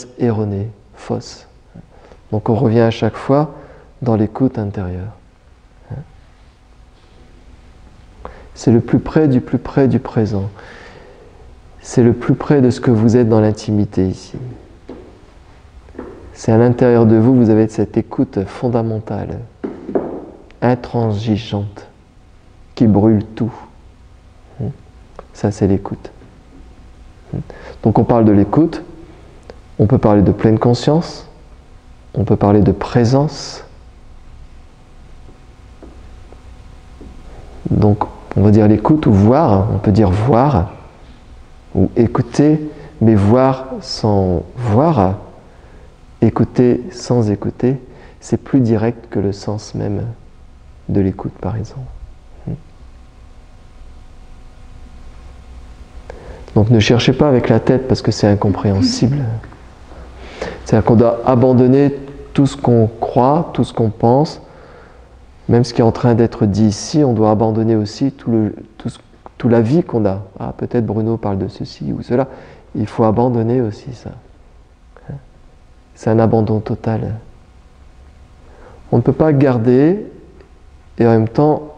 choses erronées, fausses. Donc on revient à chaque fois dans l'écoute intérieure. C'est le plus près du présent. C'est le plus près de ce que vous êtes dans l'intimité ici. C'est à l'intérieur de vous, vous avez cette écoute fondamentale, intransigeante, qui brûle tout. Ça, c'est l'écoute. Donc on parle de l'écoute, on peut parler de pleine conscience, on peut parler de présence. Donc on va dire l'écoute ou voir, on peut dire voir ou écouter, mais voir sans voir, écouter sans écouter, c'est plus direct que le sens même de l'écoute par exemple. Donc ne cherchez pas avec la tête parce que c'est incompréhensible. C'est-à-dire qu'on doit abandonner tout ce qu'on croit, tout ce qu'on pense, même ce qui est en train d'être dit ici, on doit abandonner aussi toute la vie qu'on a. Ah, peut-être Bruno parle de ceci ou cela. Il faut abandonner aussi ça. C'est un abandon total. On ne peut pas garder et en même temps,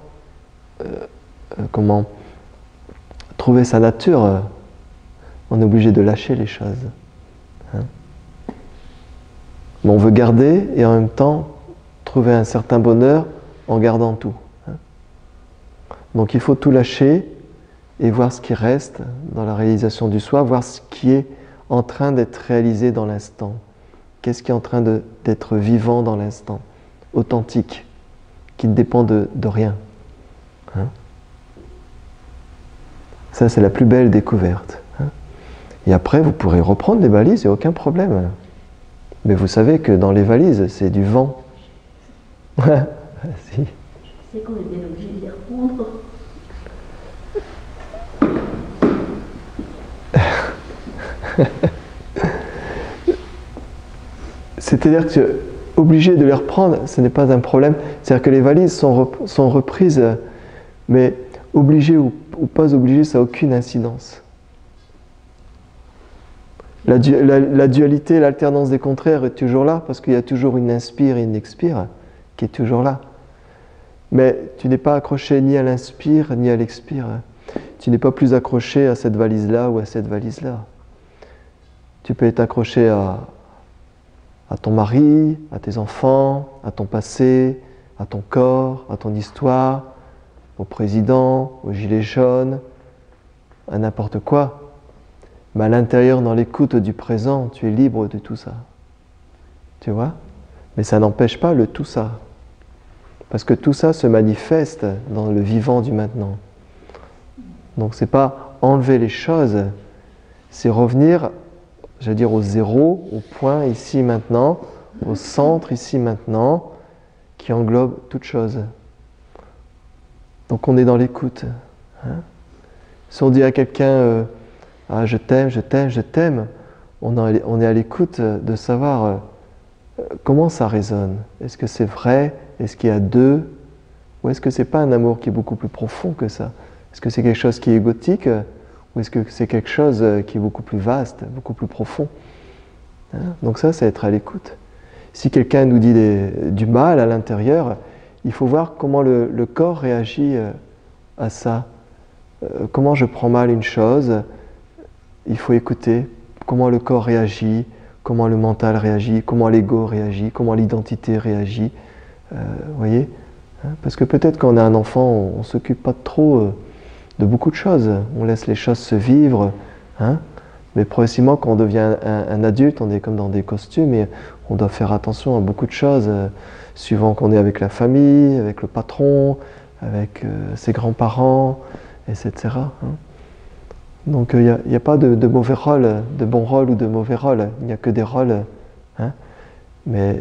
trouver sa nature. On est obligé de lâcher les choses. Mais on veut garder et en même temps trouver un certain bonheur en gardant tout. Donc il faut tout lâcher et voir ce qui reste dans la réalisation du soi, voir ce qui est en train d'être réalisé dans l'instant. Qu'est-ce qui est en train d'être vivant dans l'instant, authentique, qui ne dépend de rien. Ça, c'est la plus belle découverte. Et après, vous pourrez reprendre les valises, il n'y a aucun problème. Mais vous savez que dans les valises, c'est du vent. Si. C'est qu'on est bien obligé de les reprendre. C'est-à-dire que obligé de les reprendre, ce n'est pas un problème. C'est-à-dire que les valises sont reprises, mais obligé ou pas obligé, ça n'a aucune incidence. La dualité, l'alternance des contraires est toujours là, parce qu'il y a toujours une inspire et une expire qui est toujours là. Mais tu n'es pas accroché ni à l'inspire ni à l'expire. Tu n'es pas plus accroché à cette valise-là ou à cette valise-là. Tu peux être accroché à ton mari, à tes enfants, à ton passé, à ton corps, à ton histoire, au président, au gilet jaune, à n'importe quoi. Mais à l'intérieur, dans l'écoute du présent, tu es libre de tout ça. Tu vois ? Mais ça n'empêche pas le tout ça. Parce que tout ça se manifeste dans le vivant du maintenant. Donc c'est pas enlever les choses, c'est revenir, j'allais dire, au zéro, au point ici maintenant, au centre ici maintenant, qui englobe toute chose. Donc on est dans l'écoute. Si on dit à quelqu'un ah, je t'aime, je t'aime, je t'aime, on est à l'écoute de savoir comment ça résonne. Est-ce que c'est vrai? Est-ce qu'il y a deux? Ou est-ce que c'est pas un amour qui est beaucoup plus profond que ça? Est-ce que c'est quelque chose qui est égotique? Ou est-ce que c'est quelque chose qui est beaucoup plus vaste, beaucoup plus profond? Donc ça, c'est être à l'écoute. Si quelqu'un nous dit du mal à l'intérieur, il faut voir comment le corps réagit à ça. Comment je prends mal une chose, il faut écouter comment le corps réagit, comment le mental réagit, comment l'ego réagit, comment l'identité réagit. Voyez, parce que peut-être quand on est un enfant, on ne s'occupe pas trop de beaucoup de choses. On laisse les choses se vivre. Mais progressivement, quand on devient un adulte, on est comme dans des costumes et on doit faire attention à beaucoup de choses, suivant qu'on est avec la famille, avec le patron, avec ses grands-parents, etc. Donc il n'y a pas de mauvais rôle, de bon rôle ou de mauvais rôle. Il n'y a que des rôles. Mais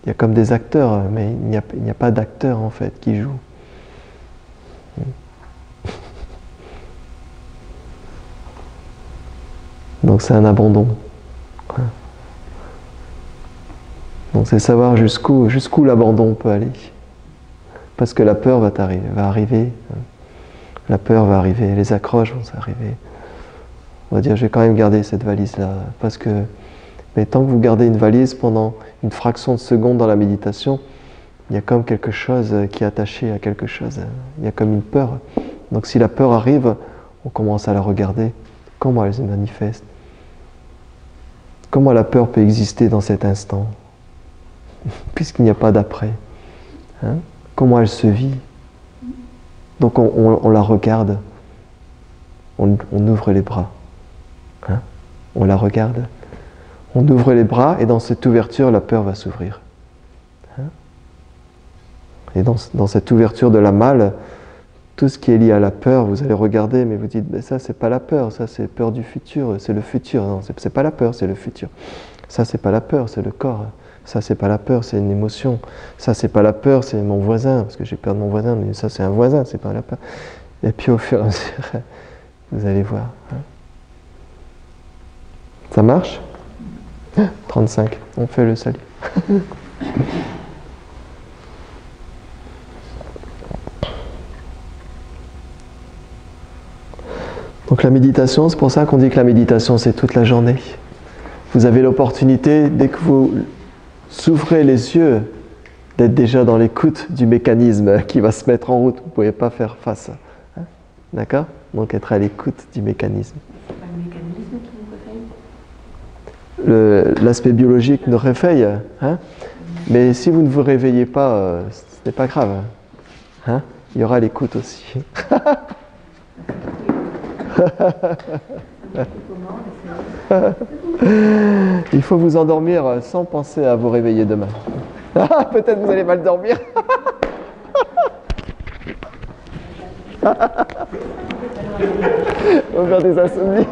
il y a comme des acteurs, mais il n'y a pas d'acteurs en fait qui jouent. Donc c'est un abandon. Donc c'est savoir jusqu'où l'abandon peut aller. Parce que la peur va arriver. La peur va arriver, les accroches vont s'arriver. On va dire, je vais quand même garder cette valise-là. Parce que, mais tant que vous gardez une valise pendant une fraction de seconde dans la méditation, il y a comme quelque chose qui est attaché à quelque chose. Il y a comme une peur. Donc si la peur arrive, on commence à la regarder. Comment elle se manifeste? Comment la peur peut exister dans cet instant? Puisqu'il n'y a pas d'après. Hein? Comment elle se vit? Donc on la regarde. On ouvre les bras. Hein? On la regarde. On ouvre les bras et dans cette ouverture, la peur va s'ouvrir. Hein? Et dans cette ouverture de la malle, tout ce qui est lié à la peur, vous allez regarder, mais vous dites, mais ça c'est pas la peur, ça c'est peur du futur, c'est le futur. Non, c'est pas la peur, c'est le futur. Ça c'est pas la peur, c'est le corps. Ça c'est pas la peur, c'est une émotion. Ça c'est pas la peur, c'est mon voisin, parce que j'ai peur de mon voisin, mais ça c'est un voisin, c'est pas la peur. Et puis au fur et à mesure, vous allez voir. Hein. Ça marche? 35, on fait le salut. Donc la méditation, c'est pour ça qu'on dit que la méditation c'est toute la journée. Vous avez l'opportunité, dès que vous s'ouvrez les yeux, d'être déjà dans l'écoute du mécanisme qui va se mettre en route. Vous ne pouvez pas faire face. Hein? D'accord? Donc être à l'écoute du mécanisme. C'est pas le mécanisme qui nous réveille? L'aspect biologique nous réveille. Hein? Mais si vous ne vous réveillez pas, ce n'est pas grave. Hein? Il y aura l'écoute aussi. Il faut vous endormir sans penser à vous réveiller demain. Peut-être vous allez mal dormir. On va faire des insomnies.